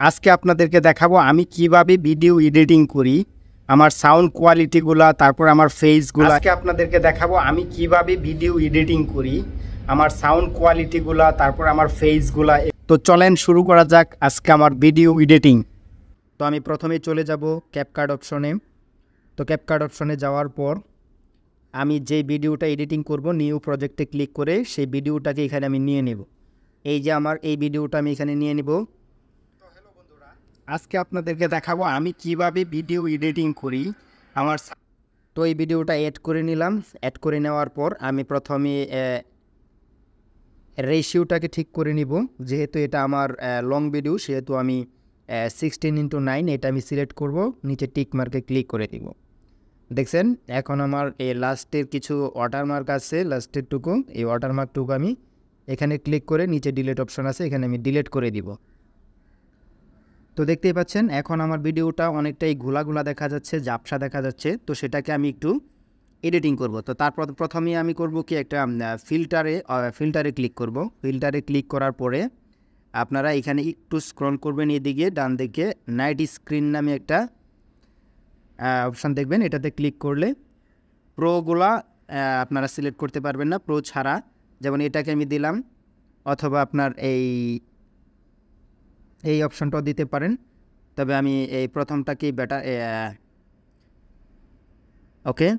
আজকে আপনাদেরকে দেখাবো আমি কিভাবে ভিডিও এডিটিং করি, আমার সাউন্ড কোয়ালিটিগুলা, তারপর আমার ফেসগুলা। আজকে আপনাদেরকে দেখাবো আমি কিভাবে ভিডিও এডিটিং করি, আমার সাউন্ড কোয়ালিটিগুলা, তারপর আমার ফেসগুলা। তো চলেন শুরু করা যাক আজকে আমার ভিডিও এডিটিং। তো আমি প্রথমে চলে যাব ক্যাপকাট অপশনে। তো ক্যাপকাট অপশনে যাওয়ার পর আমি যে ভিডিওটা এডিটিং করব, নিউ প্রজেক্টে ক্লিক করে সেই ভিডিওটাকে এখানে আমি নিয়ে নেব। এই যে আমার এই ভিডিওটা আমি এখানে নিয়ে নেব। আজকে আপনাদেরকে দেখাবো আমি কিভাবে ভিডিও এডিটিং করি আমার। তো এই ভিডিওটা অ্যাড করে নিলাম। অ্যাড করে নেওয়ার পর আমি প্রথমে রেশিওটাকে ঠিক করে নিব। যেহেতু এটা আমার লং ভিডিও, সেহেতু আমি 16:9 এটা আমি সিলেক্ট করব, নিচে টিক মার্কে ক্লিক করে দিব। দেখছেন এখন আমার এই লাস্টের কিছু ওয়াটারমার্ক আছে, লাস্টের টুকু, এই ওয়াটারমার্কটুকু আমি এখানে ক্লিক করে নিচে ডিলিট অপশন আছে, এখানে আমি ডিলিট করে দিব। তো দেখতেই পাচ্ছেন এখন আমার ভিডিওটা অনেকটাই ঘোলা দেখা যাচ্ছে, ঝাপসা দেখা যাচ্ছে। তো সেটাকে আমি একটু এডিটিং করব। তো তারপর প্রথমেই আমি করব কি, একটা ফিল্টারে ক্লিক করব। ফিল্টারে ক্লিক করার পরে আপনারা এখানে একটু স্ক্রল করবেন এদিকে ডান দিকে, নাইট স্ক্রিন নামে একটা অপশান দেখবেন। এটাতে ক্লিক করলে প্রোগুলা আপনারা সিলেক্ট করতে পারবেন না, প্রো ছাড়া। যেমন এটাকে আমি দিলাম, অথবা আপনার এই অপশনটাও দিতে পারেন। তবে আমি এই প্রথমটাকেই বেটার। ওকে,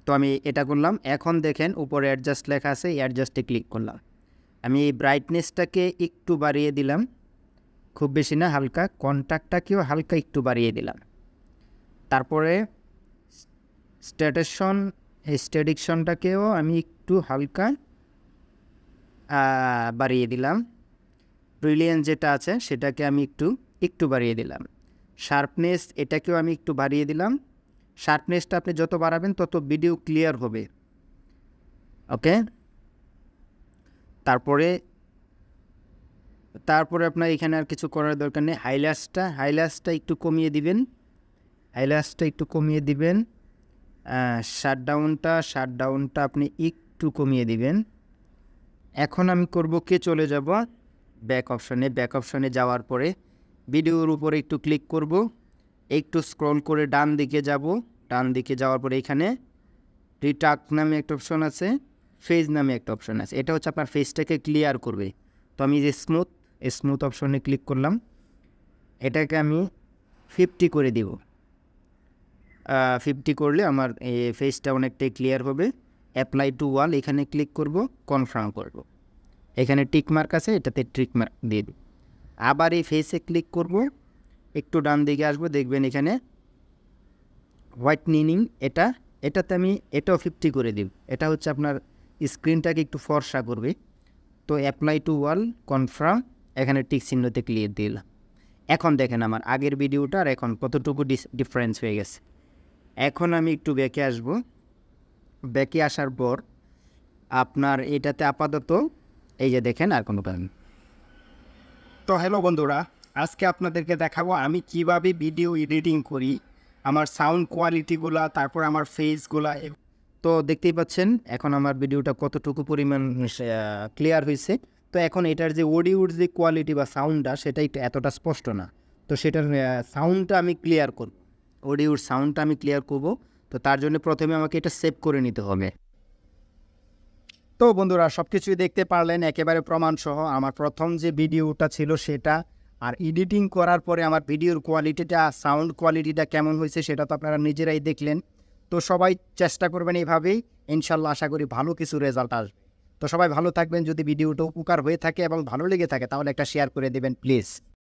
তো আমি এটা করলাম। এখন দেখেন উপরে অ্যাডজাস্ট লেখা আছে, অ্যাডজাস্টে ক্লিক করলাম। আমি এই ব্রাইটনেসটাকে একটু বাড়িয়ে দিলাম, খুব বেশি না, হালকা। কন্ট্রাস্টটাকেও হালকা একটু বাড়িয়ে দিলাম। তারপরে স্ট্যাটিকশনটাকেও আমি একটু হালকা বাড়িয়ে দিলাম। ব্রিলিয়েন্স যেটা আছে সেটাকে আমি একটু বাড়িয়ে দিলাম। শার্পনেস এটাকেও আমি একটু বাড়িয়ে দিলাম। শার্পনেসটা আপনি যত বাড়াবেন তত ভিডিও ক্লিয়ার হবে। ওকে, তারপরে আপনার এখানে আর কিছু করার দরকার নেই। হাইলাইটসটা একটু কমিয়ে দিবেন। শাটডাউনটা আপনি একটু কমিয়ে দিবেন। এখন আমি করব কি, চলে যাব ব্যাক অপশনে যাওয়ার পরে ভিডিওর উপরে একটু ক্লিক করব, একটু স্ক্রল করে ডান দিকে যাওয়ার পরে এখানে রিটাক নামে একটা অপশন আছে, ফেজ নামে একটা অপশন আছে। এটা হচ্ছে আপনার ফেসটাকে ক্লিয়ার করবে। তো আমি যে স্মুথ অপশনে ক্লিক করলাম, এটাকে আমি 50 করে দিব। 50 করলে আমার এই ফেসটা অনেকটাই ক্লিয়ার হবে। অ্যাপ্লাই টু ওয়াল এখানে ক্লিক করব, কনফার্ম করব। এখানে টিক মার্ক আছে, এটাতে টিক মার্ক দিয়ে দিই। আবার এই ফেসে ক্লিক করব, একটু ডান দিকে আসবো, দেখবেন এখানে হোয়াইটনিং এটাতে আমি এটাও 50 করে দিব। এটা হচ্ছে আপনার স্ক্রিনটাকে একটু ফর্সা করবে। তো অ্যাপ্লাই টু ওয়াল, কনফার্ম, এখানে টিক চিহ্নতে ক্লিক দিলাম। এখন দেখেন আমার আগের ভিডিওটা আর এখন কতটুকু ডিফারেন্স হয়ে গেছে। এখন আমি একটু ব্যাকে আসব। ব্যাকে আসার পর আপনার এটাতে আপাতত এই যে দেখেন আর কোনো কারণ। তো হ্যালো বন্ধুরা, আজকে আপনাদেরকে দেখাবো আমি কিভাবে ভিডিও এডিটিং করি, আমার সাউন্ড কোয়ালিটিগুলা, তারপর আমার ফেসগুলা। তো দেখতেই পাচ্ছেন এখন আমার ভিডিওটা কতটুকু পরিমাণ ক্লিয়ার হয়েছে। তো এখন এটার যে অডিওর যে কোয়ালিটি বা সাউন্ডটা, সেটা একটু এতটা স্পষ্ট না। তো সেটার সাউন্ডটা আমি ক্লিয়ার করব, অডিওর সাউন্ডটা আমি ক্লিয়ার করব। তো তার জন্য প্রথমে আমাকে এটা সেভ করে নিতে হবে। তো বন্ধুরা, সব কিছুই দেখতে পারলেন একেবারে প্রমাণসহ। আমার প্রথম যে ভিডিওটা ছিল সেটা, আর এডিটিং করার পরে আমার ভিডিওর কোয়ালিটিটা, সাউন্ড কোয়ালিটিটা কেমন হয়েছে সেটা তো আপনারা নিজেরাই দেখলেন। তো সবাই চেষ্টা করবেন এইভাবেই, ইনশাল্লাহ আশা করি ভালো কিছু রেজাল্ট আসবে। তো সবাই ভালো থাকবেন। যদি ভিডিওটা উপকার হয়ে থাকে এবং ভালো লেগে থাকে তাহলে একটা শেয়ার করে দেবেন প্লিজ।